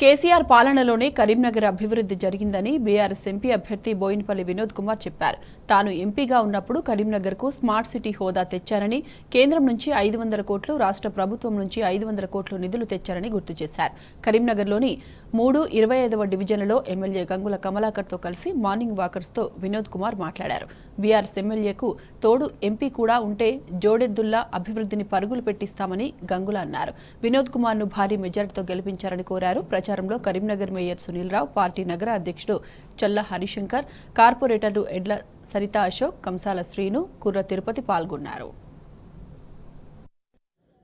కేసీఆర్ పాలనలోనే కరీంనగర్ అభివృద్ధి జరిగిందని BRS MP అభ్యర్థి బోయినపల్లి వినోద్ కుమార్ చెప్పారు. తాను ఎంపీగా ఉన్నప్పుడు కరీంనగర్కు స్మార్ట్ సిటీ హోదా తెచ్చారని, కేంద్రం నుంచి 500 కోట్లు, రాష్ట్ర ప్రభుత్వం నుంచి 500 కోట్లు నిధులు తెచ్చారని గుర్తు చేశారు. కరీంనగర్లోని 3/25వ డివిజన్లలో ఎమ్మెల్యే గంగుల కమలాకర్తో కలిసి మార్నింగ్ వాకర్స్తో వినోద్ కుమార్ మాట్లాడారు. బీఆర్ఎస్ ఎమ్మెల్యేకు తోడు ఎంపీ కూడా ఉంటే జోడెద్దుల్లా అభివృద్ధిని పరుగులు పెట్టిస్తామని గంగుల అన్నారు. వినోద్ కుమార్ను భారీ మెజార్టీతో గెలిపించారని కోరారు. ప్రచారంలో కరీంనగర్ మేయర్ సునీల్ రావు, పార్టీ నగర అధ్యక్షుడు చల్ల హరిశంకర్, కార్పొరేటర్లు ఎడ్ల సరిత అశోక్, కంసాల శ్రీను, కుర్ర తిరుపతి పాల్గొన్నారు.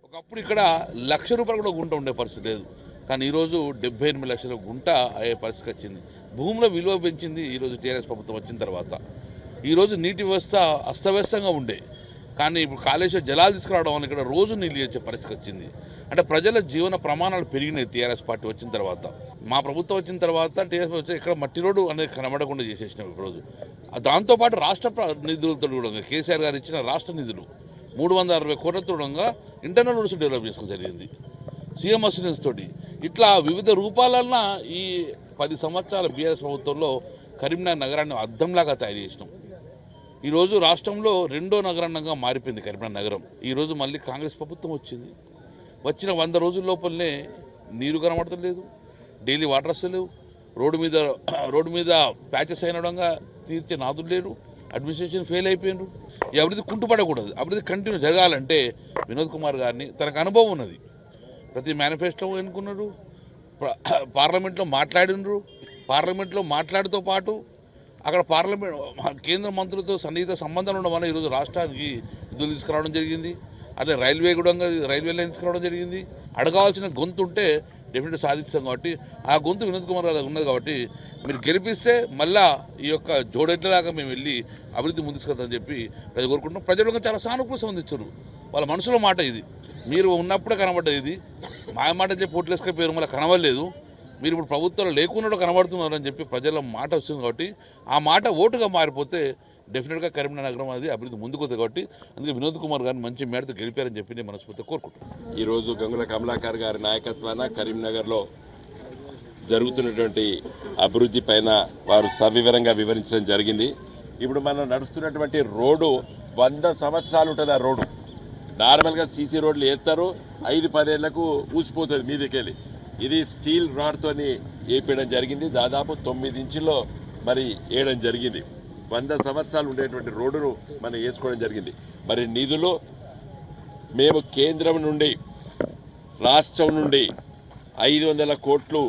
ఒకప్పుడు ఇక్కడ ₹1,00,000 కూడా గుంట ఉండే పరిస్థితి లేదు. కానీ ఈరోజు 78 లక్షల గుంట అయ్యే పరిస్థితి వచ్చింది. భూముల విలువ పెంచింది ఈరోజు టీఆర్ఎస్ ప్రభుత్వం వచ్చిన తర్వాత. ఈరోజు నీటి వ్యవస్థ అస్తవ్యస్తంగా ఉండే, కానీ ఇప్పుడు కాళేశ్వరం జలాలు తీసుకురావడం వల్ల ఇక్కడ రోజు నీళ్ళు వచ్చే పరిస్థితి వచ్చింది. అంటే ప్రజల జీవన ప్రమాణాలు పెరిగినాయి టీఆర్ఎస్ పార్టీ వచ్చిన తర్వాత. మా ప్రభుత్వం వచ్చిన తర్వాత టీఆర్ఎస్ ప్రభుత్వం ఇక్కడ మట్టి రోడ్డు అనేది కనబడకుండా చేసేసినాం ఈరోజు. దాంతోపాటు రాష్ట్ర నిధులతో కూడా కేసీఆర్ గారు ఇచ్చిన రాష్ట్ర నిధులు 360 కోట్లతో ఇంటర్నల్ రోడ్స్ డెవలప్ చేసుకోవడం జరిగింది సీఎం అసిస్టెన్స్ తోటి. ఇట్లా వివిధ రూపాలన్న ఈ 10 సంవత్సరాల బీఆర్ఎస్ ప్రభుత్వంలో కరీంనగర్ నగరాన్ని అద్దంలాగా తయారు చేసినాం. ఈరోజు రాష్ట్రంలో 2వ నగరంగా మారిపోయింది కరీంనగర్ నగరం. ఈరోజు మళ్ళీ కాంగ్రెస్ ప్రభుత్వం వచ్చింది. వచ్చిన 100 రోజుల లోపలనే నీరు కనబడతలేదు, డైలీ వాటర్ వస్తలేవు, రోడ్డు మీద ప్యాచెస్ అయినడంగా తీర్చే నాదులు లేరు, అడ్మినిస్ట్రేషన్ ఫెయిల్ అయిపోయినారు. ఈ అభివృద్ధి కుంటుపడకూడదు. అభివృద్ధి కంటిన్యూ జరగాలంటే వినోద్ కుమార్ గారిని, తనకు అనుభవం ఉన్నది, ప్రతి మేనిఫెస్టో ఎన్నుకున్నారు, పార్లమెంట్లో మాట్లాడినరు. పార్లమెంట్లో మాట్లాడుతూ పాటు అక్కడ కేంద్ర మంత్రులతో సన్నిహిత సంబంధాలు ఉండడం వల్ల ఈరోజు రాష్ట్రానికి నిధులు తీసుకురావడం జరిగింది. అదే రైల్వే లైన్ తీసుకురావడం జరిగింది. అడగాల్సిన గొంతు ఉంటే డెఫినెట్గా సాధిస్తాం. కాబట్టి ఆ గొంతు వినోద్ కుమార్ గారు ఉన్నది. కాబట్టి మీరు గెలిపిస్తే మళ్ళా ఈ యొక్క జోడెడ్లలాగా మేము వెళ్ళి అభివృద్ధి ముందుకెళ్తామని చెప్పి ప్రజలు కోరుకుంటున్నాం. ప్రజలకు చాలా సానుకూల స్పందించారు. వాళ్ళ మనసులో మాట ఇది. మీరు ఉన్నప్పుడే కనబడ్డది ఇది. మా మాట చెప్పి ఓట్లు వేసుకపోయారు, మళ్ళీ కనబడలేదు. మీరు ఇప్పుడు ప్రభుత్వంలో లేకుండా కనబడుతున్నారని చెప్పి ప్రజల మాట వస్తుంది. కాబట్టి ఆ మాట ఓటుగా మారిపోతే డెఫినెట్గా కరీంనగర్ నగరం అది అభివృద్ధి ముందుకు. కాబట్టి అందుకే వినోద్ కుమార్ గారిని మంచి మేడతో గెలిపారని చెప్పి నేను మనస్ఫూర్తిగా కోరుకుంటున్నాను. ఈరోజు గంగుల కమలాకర్ గారి నాయకత్వాన కరీంనగర్లో జరుగుతున్నటువంటి అభివృద్ధి పైన వారు సవివరంగా వివరించడం జరిగింది. ఇప్పుడు మనం నడుస్తున్నటువంటి రోడ్డు 100 సంవత్సరాలు ఉంటుంది. ఆ రోడ్డు నార్మల్గా సీసీ రోడ్లు వేస్తారు, 5-10 ఏళ్లకు ఊసిపోతుంది మీదకెళ్ళి. ఇది స్టీల్ రాడ్తోని వేయడం జరిగింది. దాదాపు 9 ఇంచుల్లో మరి వేయడం జరిగింది. 100 సంవత్సరాలు ఉండేటువంటి రోడ్డును మనం వేసుకోవడం జరిగింది. మరి నిధులు మేము కేంద్రం నుండి, రాష్ట్రం నుండి 500 కోట్లు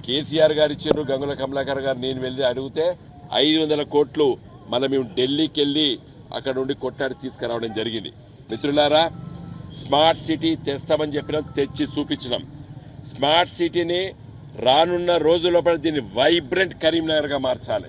కేసీఆర్ గారు ఇచ్చారు. గంగుల కమలాకర్ గారు నేను వెళ్ళి అడిగితే 500 కోట్లు మేము ఢిల్లీకి వెళ్ళి అక్కడ నుండి కొట్టాడి తీసుకురావడం జరిగింది. మిత్రులారా, స్మార్ట్ సిటీ తెస్తామని చెప్పినాం, తెచ్చి చూపించినాం. స్మార్ట్ సిటీని రానున్న రోజుల దీన్ని వైబ్రెంట్ కరీంనగర్గా మార్చాలి.